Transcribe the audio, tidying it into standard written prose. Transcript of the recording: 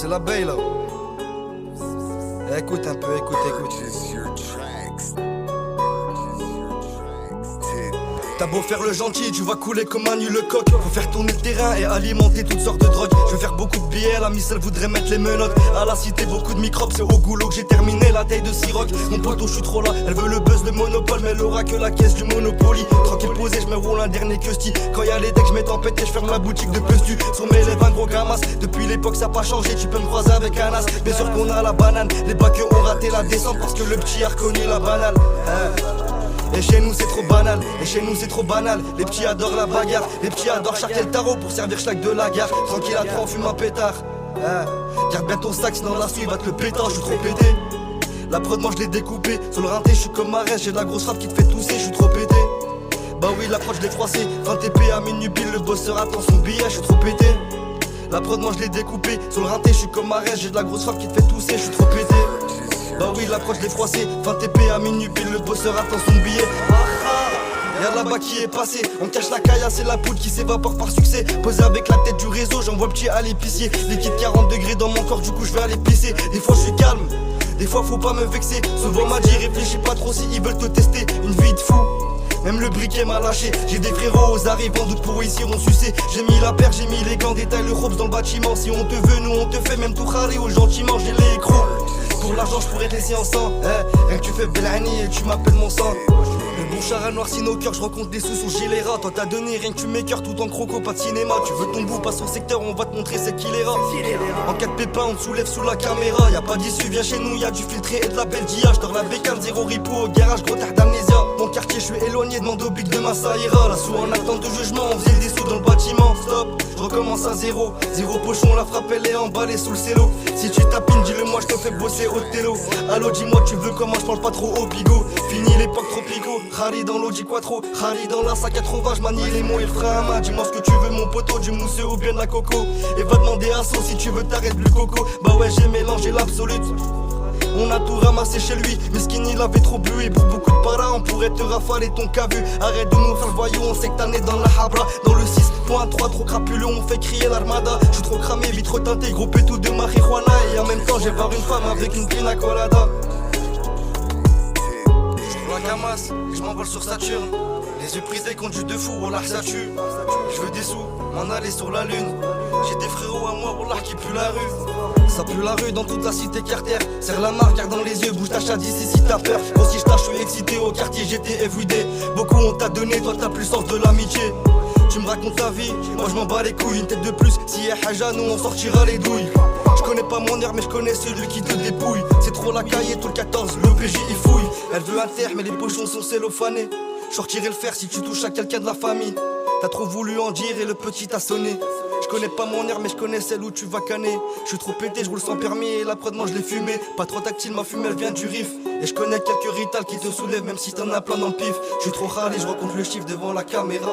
c'est la baille là. Écoute un peu, écoute. T'as beau faire le gentil, tu vas couler comme un nul coq. Faut faire tourner le terrain et alimenter toutes sortes de drogues. Je veux faire beaucoup de billets, la miss elle voudrait mettre les menottes. À la cité beaucoup de microbes, c'est au goulot que j'ai terminé la taille de Siroc. Mon poteau je suis trop là, elle veut le buzz, le monopole, mais elle aura que la caisse du Monopoly. Tranquille posé, je me roule un dernier custy. Quand y'a les decks, je mets tempête et je ferme la boutique de Pustu. Sur mes lèvres un gros gamas, depuis l'époque ça a pas changé, tu peux me croiser avec un as. Bien sûr qu'on a la banane, les bacs ont raté la descente parce que le petit a reconnu la banale. Et chez nous c'est trop banal, les petits adorent la bagarre, les petits adorent charter le tarot pour servir schlag de la gare. Tranquille à trois on fume un pétard. Garde bien ton sac sinon la suite va te le pétard, je suis trop pété. La prod moi je l'ai découpé, sur le rinté je suis comme Marès, j'ai de la grosse frappe qui te fait tousser, je suis trop pété. Bah oui la prod je l'ai froissé, 20 TP à minuit pile, le bosseur attend son billet, je suis trop pété. La prod moi je l'ai découpé, sur le rinté je suis comme Marès, j'ai de la grosse frappe qui te fait tousser, je suis trop pété. Bah oui l'approche des froissés, 20 TP à minuit pile, le bosseur attend son billet. Y'a là-bas qui est passé, on cache la caillasse c'est la poudre qui s'évapore par succès. Posé avec la tête du réseau, j'envoie le petit à l'épicier. Liquide 40 degrés dans mon corps, du coup je vais aller pisser. Des fois je suis calme, des fois faut pas me vexer. Souvent m'a dit réfléchis pas trop si ils veulent te tester. Une vie de fou, même le briquet m'a lâché. J'ai des frérots aux arrivants, doute pour ici on sucé. J'ai mis la paire, j'ai mis les gants, détaille le robes dans le bâtiment. Si on te veut, nous on te fait, même tout râler ou gentiment, j'ai les crocs. Pour l'argent je pourrais te laisser en sang, rien que tu fais Belani et tu m'appelles mon sang. Le bon char a noirci nos cœurs, je rencontre des sous sur gilet rat. Toi t'as donné rien que tu m'écœures tout en croco, pas de cinéma. Tu veux ton bout, passe au secteur, on va te montrer c'est qui les rats. En cas de pépin on te soulève sous la caméra. Y'a pas d'issue, viens chez nous, y'a du filtré et de la belle dia. J'dors la bécane, zéro ripo au garage, gros terre d'amnésia. Mon quartier je suis éloigné, demande au bic de ma saïra. Là sous en attente de jugement, on faisait des sous dans le bâtiment. Stop, je recommence à zéro. Zéro pochon, la frappe elle est emballée sous le cello. Si tu tapines, dis-le moi, je te fais bosser au télo. Allo, dis-moi, tu veux comment, je parle pas trop au bigot. Fini l'époque tropico, Rari dans l'Audi Quattro, Rari dans la 180, je manie les mots, il fera un main. Dis-moi ce que tu veux, mon poteau, du mousseux ou bien de la coco. Et va demander à So si tu veux t'arrêter le coco. Bah ouais, j'ai mélangé l'absolute. On a tout ramassé chez lui, mais Skinny il avait trop bu. Et pour beaucoup de para, on pourrait te rafaler ton cavu. Arrête de nous faire le voyou, on sait que t'en es dans la habra. Dans le 6.3, trop crapuleux, on fait crier l'armada. Je suis trop cramé, vite reteinté, gros pétou de marijuana. Et en même temps, j'ai voir une femme avec une pina colada. La Camas, je m'envole sur Saturne. Les yeux prisés conduits de fou, wallah ça tue. Je veux des sous, m'en aller sur la lune. J'ai des frérots à moi, wallah qui puent la rue. Ça pue la rue dans toute la cité Carter. Serre la marque, regarde dans les yeux, bouge ta chatte d'ici si t'as peur. Aussi je tâche, je suis excité au quartier, j'étais everyday. Beaucoup on t'a donné, toi t'as plus sens de l'amitié. Tu me racontes ta vie, moi je m'en bats les couilles. Une tête de plus, si y'a haja, nous on sortira les douilles. Je connais pas mon air mais je connais celui qui te dépouille. C'est trop la caille, tout le 14, le PJ il fouille. Elle veut un terre mais les pochons sont cellophanés. Je sortirai le fer si tu touches à quelqu'un de la famille. T'as trop voulu en dire et le petit t'a sonné. Je connais pas mon air mais je connais celle où tu vas canner. Je suis trop pété, je roule sans permis et la prod moi je l'ai fumé. Pas trop tactile, ma fumée elle vient du riff. Et je connais quelques ritals qui te soulèvent même si t'en as plein dans le pif. Je suis trop râlé, je rencontre le chiffre devant la caméra.